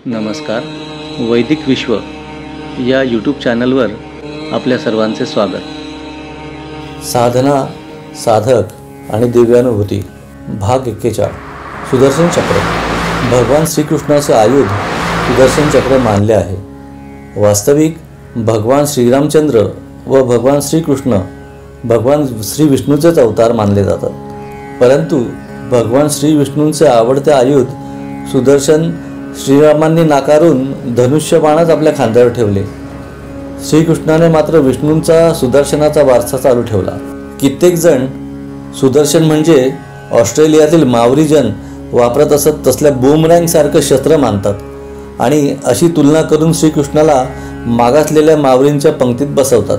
नमस्कार. वैदिक विश्व या यूट्यूब चॅनलवर आपल्या सर्वांचे स्वागत. साधना, साधक आणि दिव्यानुभूती भाग 41. सुदर्शन चक्र. भगवान श्रीकृष्णाचे आयुध सुदर्शन चक्र मानले आहे. वास्तविक भगवान श्रीरामचंद्र व भगवान श्रीकृष्ण भगवान श्री विष्णूचेच अवतार मानले जातात. परंतु भगवान श्री विष्णूंचे आवडते आयुध सुदर्शन श्रीरामांनी नाकारून धनुष्यबाणच आपल्या खांद्यावर ठेवले. श्रीकृष्णाने मात्र विष्णूंचा सुदर्शनाचा वारसा चालू ठेवला. कित्येक जण सुदर्शन म्हणजे ऑस्ट्रेलियातील मावरीजन वापरत असत तसल्या बूमरँगसारखं शस्त्र मानतात आणि अशी तुलना करून श्रीकृष्णाला मागासलेल्या मावरींच्या पंक्तीत बसवतात.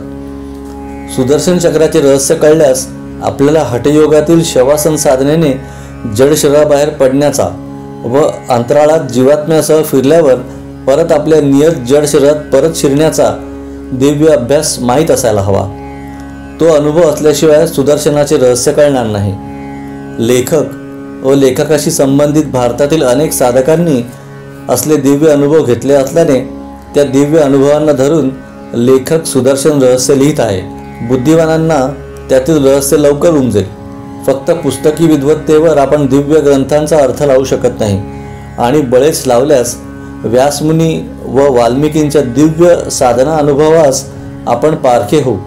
सुदर्शन चक्राचे रहस्य कळल्यास आपल्याला हठयोगातील शवासन साधनेने जड शरीराबाहेर पडण्याचा व अंतराळात जीवात्म्यासह फिरल्यावर परत आपल्या नियत जड शरीरात परत शिरण्याचा दिव्य अभ्यास माहीत असायला हवा. तो अनुभव असल्याशिवाय सुदर्शनाचे रहस्य कळणार नाही. लेखक व लेखकाशी संबंधित भारतातील अनेक साधकांनी असले दिव्य अनुभव घेतले असल्याने त्या दिव्य अनुभवांना धरून लेखक सुदर्शन रहस्य लिहित आहे. बुद्धिवानांना त्यातील रहस्य लवकर उमजेल. फक्त पुस्तकी विद्वत्तेवर आपण दिव्य ग्रंथांचा अर्थ लावू शकत नाही आणि बळेच लावल्यास व्यासमुनी व वाल्मिकींच्या दिव्य साधना अनुभवास आपण पारखे होऊ.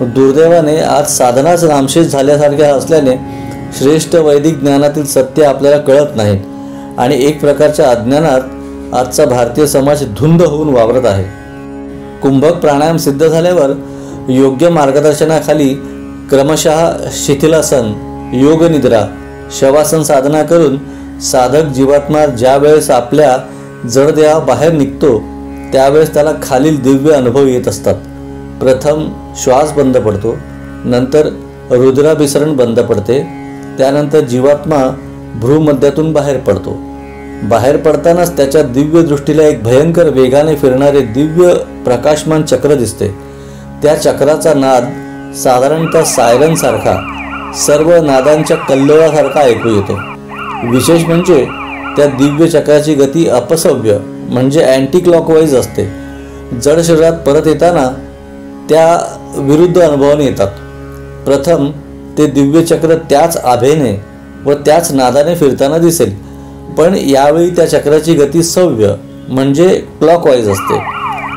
दुर्दैवाने आज साधनाच नामशेष झाल्यासारख्या असल्याने श्रेष्ठ वैदिक ज्ञानातील सत्य आपल्याला कळत नाहीत आणि एक प्रकारच्या अज्ञानात आजचा भारतीय समाज धुंद होऊन वावरत आहे. कुंभक प्राणायाम सिद्ध झाल्यावर योग्य मार्गदर्शनाखाली क्रमशः शिथिलासन, योगनिद्रा, शवासन साधना करून साधक जीवात्मा ज्या वेळेस आपल्या जडदेहा बाहेर निघतो त्यावेळेस त्याला खालील दिव्य अनुभव येत असतात. प्रथम श्वास बंद पडतो, नंतर रुद्राभिसरण बंद पडते, त्यानंतर जीवात्मा भ्रूमध्यातून बाहेर पडतो. बाहेर पडतानाच त्याच्या दिव्य दृष्टीला एक भयंकर वेगाने फिरणारे दिव्य प्रकाशमान चक्र दिसते. त्या चक्राचा नाद साधारणतः सायरनसारखा सर्व नादांच्या कल्लोळासारखा ऐकू येतो. विशेष म्हणजे त्या दिव्य चक्राची गती अपसव्य म्हणजे अँटी क्लॉकवाईज असते. जड शरीरात परत येताना त्या विरुद्ध अनुभवाने येतात. प्रथम ते दिव्य चक्र त्याच आभेने व त्याच नादाने फिरताना दिसेल, पण यावेळी त्या चक्राची गती सव्य म्हणजे क्लॉकवाईज असते.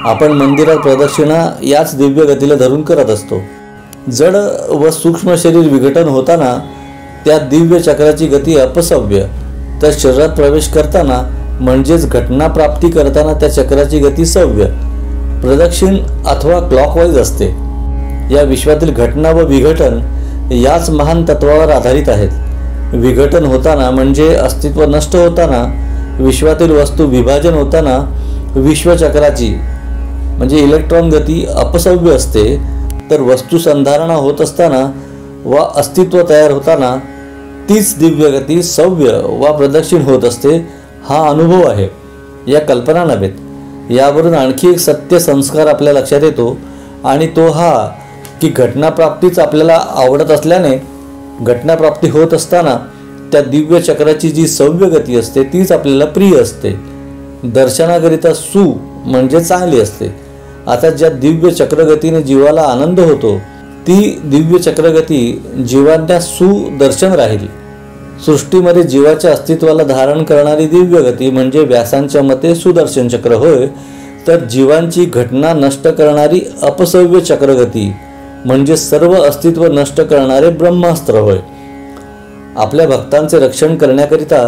आपण मंदिरात प्रदक्षिणा याच दिव्य गतीला धरून करत असतो. जड व सूक्ष्म शरीर विघटन होताना त्या दिव्य चक्राची गती अपसव्य, तर शरीरात प्रवेश करताना म्हणजेच घटनाप्राप्ती करताना त्या चक्राची गती सव्य प्रदक्षिण अथवा क्लॉकवाईज असते. या विश्वातील घटना व विघटन याच महान तत्वावर आधारित आहेत. विघटन होताना म्हणजे अस्तित्व नष्ट होताना, विश्वातील वस्तू विभाजन होताना विश्वचक्राची म्हणजे इलेक्ट्रॉन गती अपसव्य असते, तर वस्तू संधारणा होत असताना व अस्तित्व तयार होताना तीच दिव्य गती सव्य वा प्रदक्षिण होत असते. हा अनुभव आहे, या कल्पना नव्हेत. यावरून आणखी एक सत्य संस्कार आपल्या लक्षात येतो आणि तो हा की घटनाप्राप्तीच आपल्याला आवडत असल्याने घटनाप्राप्ती होत असताना त्या दिव्य चक्राची जी सव्य गती असते तीच आपल्याला प्रिय असते. दर्शनाकरिता सु म्हणजे चांगली असते. आता ज्या दिव्य चक्रगतीने जीवाला आनंद होतो ती दिव्य चक्रगती जीवांना सुदर्शन राहील. सृष्टीमध्ये जीवाच्या अस्तित्वाला धारण करणारी दिव्य गती म्हणजे व्यासांच्या मते सुदर्शन चक्र होय, तर जीवांची घटना नष्ट करणारी अपसव्य चक्रगती म्हणजे सर्व अस्तित्व नष्ट करणारे ब्रह्मास्त्र होय. आपल्या भक्तांचे रक्षण करण्याकरिता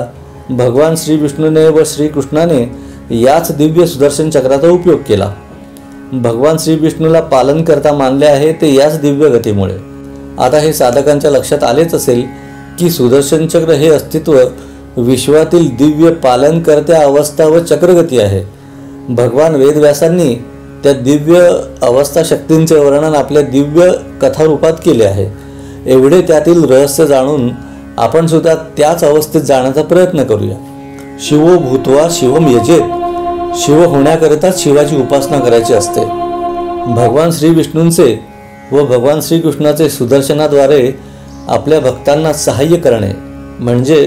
भगवान श्री विष्णूने व श्रीकृष्णाने याच दिव्य सुदर्शन चक्राचा उपयोग केला. भगवान श्री विष्णूला पालन करता मानले आहे ते याच दिव्य गतीमुळे. आता हे साधकांच्या लक्षात आलेच असेल की सुदर्शन चक्र हे अस्तित्व विश्वातील दिव्य पालनकर्त्या अवस्था व चक्रगती आहे. भगवान वेदव्यासांनी त्या दिव्य अवस्था शक्तींचे वर्णन आपल्या दिव्य कथारूपात केले आहे. एवढे त्यातील रहस्य जाणून आपण सुद्धा त्याच अवस्थेत जाण्याचा प्रयत्न करूया. शिवो भूत्वा शिवम यजेत. शिव होण्याकरिताच शिवाची उपासना करायची असते. भगवान श्री विष्णूंचे व भगवान श्रीकृष्णाचे सुदर्शनाद्वारे आपल्या भक्तांना सहाय्य करणे म्हणजे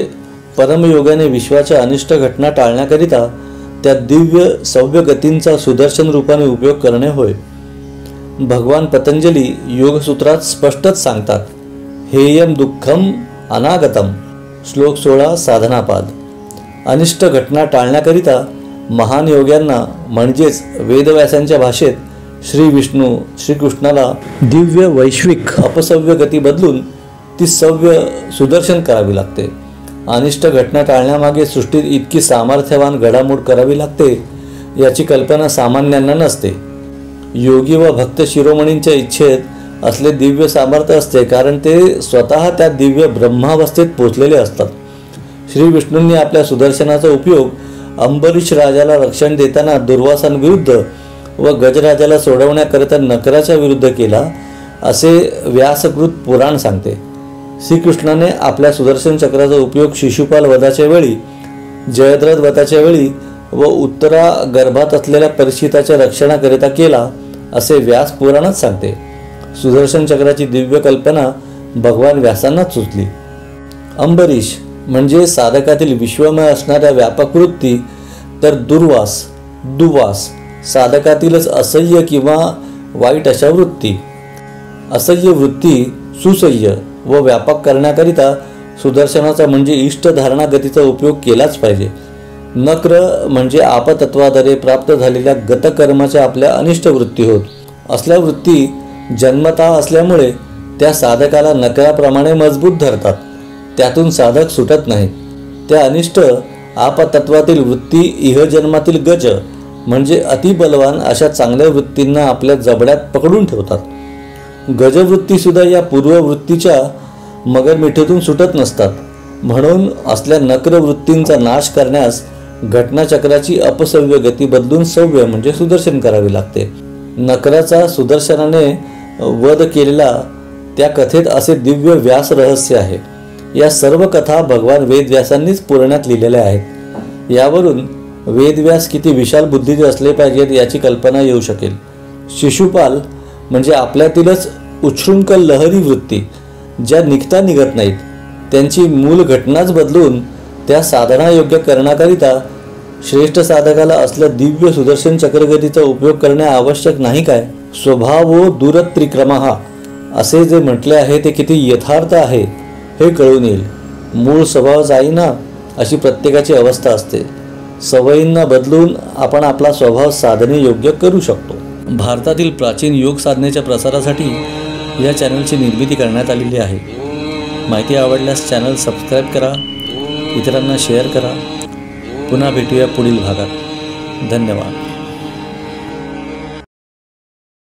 परमयोगाने विश्वाच्या अनिष्ट घटना टाळण्याकरिता त्या दिव्य सव्य गतींचा सुदर्शन रूपाने उपयोग करणे होय. भगवान पतंजली योगसूत्रात स्पष्टच सांगतात, हेयम दुःखम अनागतम. श्लोक 16 साधनापाद. अनिष्ट घटना टाळण्याकरिता महान योग्यांना म्हणजेच वेदव्यासांच्या भाषेत श्री विष्णू श्रीकृष्णाला दिव्य वैश्विक अपसव्य गती बदलून ती सव्य सुदर्शन करावी लागते. अनिष्ट घटना टाळण्यामागे सृष्टीत इतकी सामर्थ्यवान घडामोड करावी लागते याची कल्पना सामान्यांना नसते. योगी व भक्त शिरोमणींच्या इच्छेत असले दिव्य सामर्थ्य असते, कारण ते स्वतः त्या दिव्य ब्रह्मावस्थेत पोचलेले असतात. श्री विष्णूंनी आपल्या सुदर्शनाचा उपयोग अंबरीश राजाला रक्षण देताना दुर्वासांविरुद्ध व गजराजाला सोडवण्याकरिता नकराच्या विरुद्ध केला असे व्यासकृत पुराण सांगते. श्रीकृष्णाने आपल्या सुदर्शन चक्राचा उपयोग शिशुपाल वधाच्या वेळी, जयद्रथ वधाच्या वेळी व उत्तरा गर्भात असलेल्या परीक्षिताच्या रक्षणाकरिता केला असे व्यास पुराणात सांगते. सुदर्शन चक्राची दिव्य कल्पना भगवान व्यासांनाच सुचली. अंबरीश म्हणजे साधकातील विश्वमय असणाऱ्या व्यापक वृत्ती, तर दुर्वास साधकातीलच असह्य किंवा वाईट अशा वृत्ती. असह्य वृत्ती सुसह्य व व्यापक करण्याकरिता सुदर्शनाचा म्हणजे इष्टधारणा गतीचा उपयोग केलाच पाहिजे. नक्र म्हणजे आपतत्वाद्वारे प्राप्त झालेल्या गतकर्माच्या आपल्या अनिष्ट वृत्ती होत. असल्या वृत्ती जन्मतः असल्यामुळे त्या साधकाला नकराप्रमाणे मजबूत धरतात. त्यातून साधक सुटत नाहीत. त्या अनिष्ट आपतत्वातील वृत्ती इहजन्मातील गज म्हणजे अतिबलवान अशा चांगल्या वृत्तींना आपल्या जबड्यात पकडून ठेवतात. गजवृत्तीसुद्धा या पूर्ववृत्तीच्या मगरमिठीतून सुटत नसतात. म्हणून असल्या नक्रवृत्तींचा नाश करण्यास घटनाचक्राची अपसव्य गती बदलून सव्य म्हणजे सुदर्शन करावे लागते. नकराचा सुदर्शनाने वध केलेला त्या कथेत असे दिव्य व्यास रहस्य आहे. या सर्व कथा भगवान वेदव्यासांनीच पुराणात लिहिलेल्या आहेत. यावरून वेदव्यास किती विशाल बुद्धीचे असले पाहिजेत याची कल्पना येऊ शकेल. शिशुपाल म्हणजे आपल्यातीलच उच्छृंखल लहरी वृत्ती ज्या निघता निघत नाहीत, त्यांची मूल घटनाच बदलून त्या साधनायोग्य करण्याकरिता श्रेष्ठ साधकाला असल्या दिव्य सुदर्शन चक्रगतीचा उपयोग करणे आवश्यक नाही काय? स्वभावो दूरत्रिक्रमः असे जे म्हटले आहे ते किती यथार्थ आहे हे कळून येईल. मूळ स्वभाव जाईना अशी प्रत्येकाची अवस्था असते. सवयींना बदलून आपण आपला स्वभाव साधने योग्य करू शकतो. भारतातील प्राचीन योग साधनेच्या प्रसारासाठी या चॅनलची निर्मिती करण्यात आलेली आहे. माहिती आवडल्यास चॅनल सबस्क्राईब करा, इतरांना शेअर करा. पुन्हा भेटूया पुढील भागात. धन्यवाद.